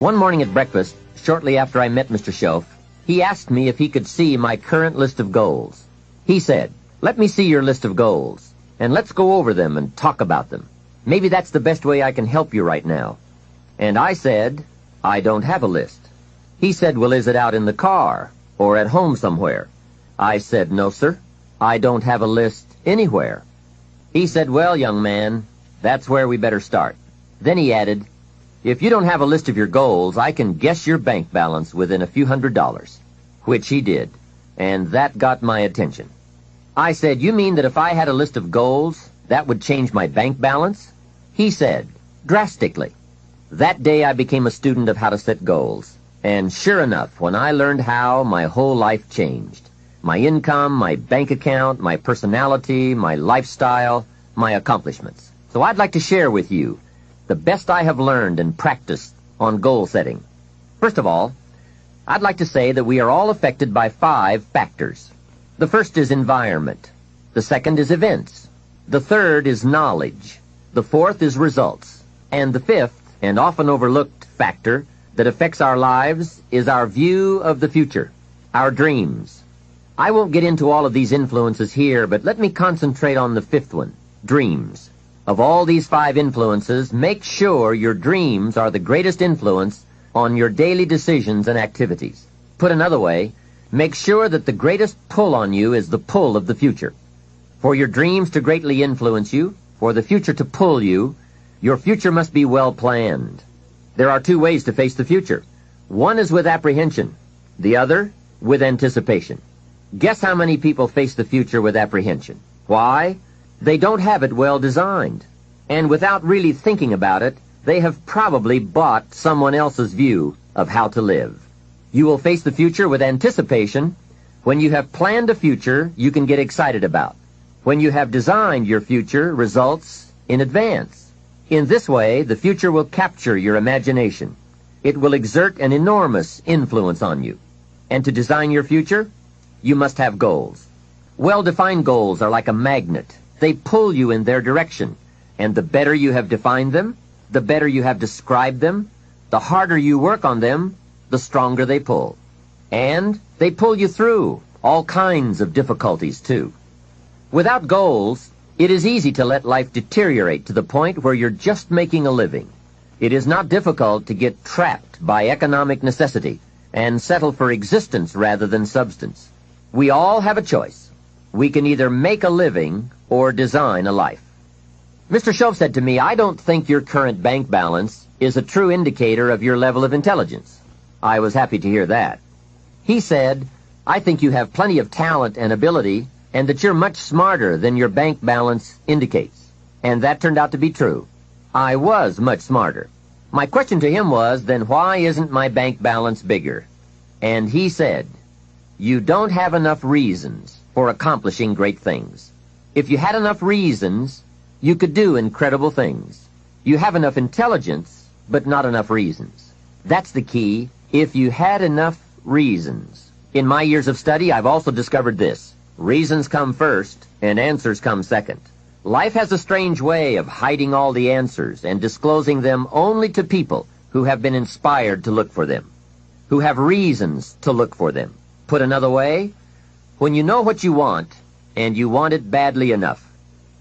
One morning at breakfast, shortly after I met Mr. Schoaf, he asked me if he could see my current list of goals. He said, "Let me see your list of goals, and let's go over them and talk about them. Maybe that's the best way I can help you right now." And I said, "I don't have a list." He said, "Well, is it out in the car or at home somewhere?" I said, "No, sir. I don't have a list anywhere." He said, "Well, young man, that's where we better start." Then he added, "If you don't have a list of your goals, I can guess your bank balance within a few $100s, which he did, and that got my attention. I said, "You mean that if I had a list of goals, that would change my bank balance?" He said, "Drastically." That day I became a student of how to set goals, and sure enough, when I learned how, my whole life changed. My income, my bank account, my personality, my lifestyle, my accomplishments. So I'd like to share with you the best I have learned and practiced on goal setting. First of all, I'd like to say that we are all affected by 5 factors. The first is environment. The second is events. The third is knowledge. The fourth is results. And the fifth, and often overlooked factor that affects our lives is our view of the future, our dreams. I won't get into all of these influences here, but let me concentrate on the fifth one, dreams. Of all these 5 influences, make sure your dreams are the greatest influence on your daily decisions and activities. Put another way, make sure that the greatest pull on you is the pull of the future. For your dreams to greatly influence you, for the future to pull you, your future must be well planned. There are 2 ways to face the future. One is with apprehension, the other with anticipation. Guess how many people face the future with apprehension? Why? They don't have it well designed. And without really thinking about it, they have probably bought someone else's view of how to live. You will face the future with anticipation when you have planned a future you can get excited about, when you have designed your future results in advance. In this way, the future will capture your imagination. It will exert an enormous influence on you. And to design your future, you must have goals. Well-defined goals are like a magnet. They pull you in their direction, and the better you have defined them, the better you have described them, the harder you work on them, the stronger they pull. And they pull you through all kinds of difficulties, too. Without goals, it is easy to let life deteriorate to the point where you're just making a living. It is not difficult to get trapped by economic necessity and settle for existence rather than substance. We all have a choice. We can either make a living or design a life. Mr. Schoaf said to me, "I don't think your current bank balance is a true indicator of your level of intelligence." I was happy to hear that. He said, "I think you have plenty of talent and ability, and that you're much smarter than your bank balance indicates." And that turned out to be true. I was much smarter. My question to him was, then why isn't my bank balance bigger? And he said, "You don't have enough reasons for accomplishing great things. If you had enough reasons, you could do incredible things. You have enough intelligence, but not enough reasons." That's the key, if you had enough reasons. In my years of study, I've also discovered this. Reasons come first, and answers come second. Life has a strange way of hiding all the answers and disclosing them only to people who have been inspired to look for them, who have reasons to look for them. Put another way, when you know what you want, and you want it badly enough,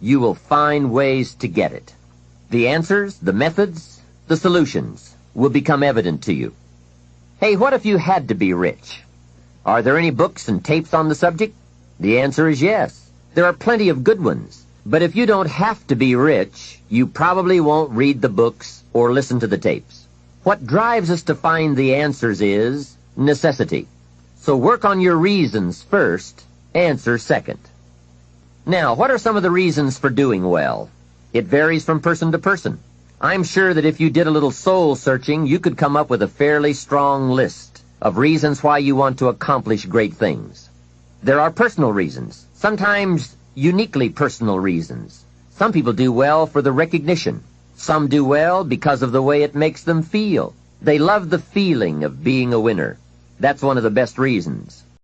you will find ways to get it. The answers, the methods, the solutions will become evident to you. Hey, what if you had to be rich? Are there any books and tapes on the subject? The answer is yes. There are plenty of good ones. But if you don't have to be rich, you probably won't read the books or listen to the tapes. What drives us to find the answers is necessity. So work on your reasons first, answer second. Now, what are some of the reasons for doing well? It varies from person to person. I'm sure that if you did a little soul searching, you could come up with a fairly strong list of reasons why you want to accomplish great things. There are personal reasons, sometimes uniquely personal reasons. Some people do well for the recognition. Some do well because of the way it makes them feel. They love the feeling of being a winner. That's one of the best reasons.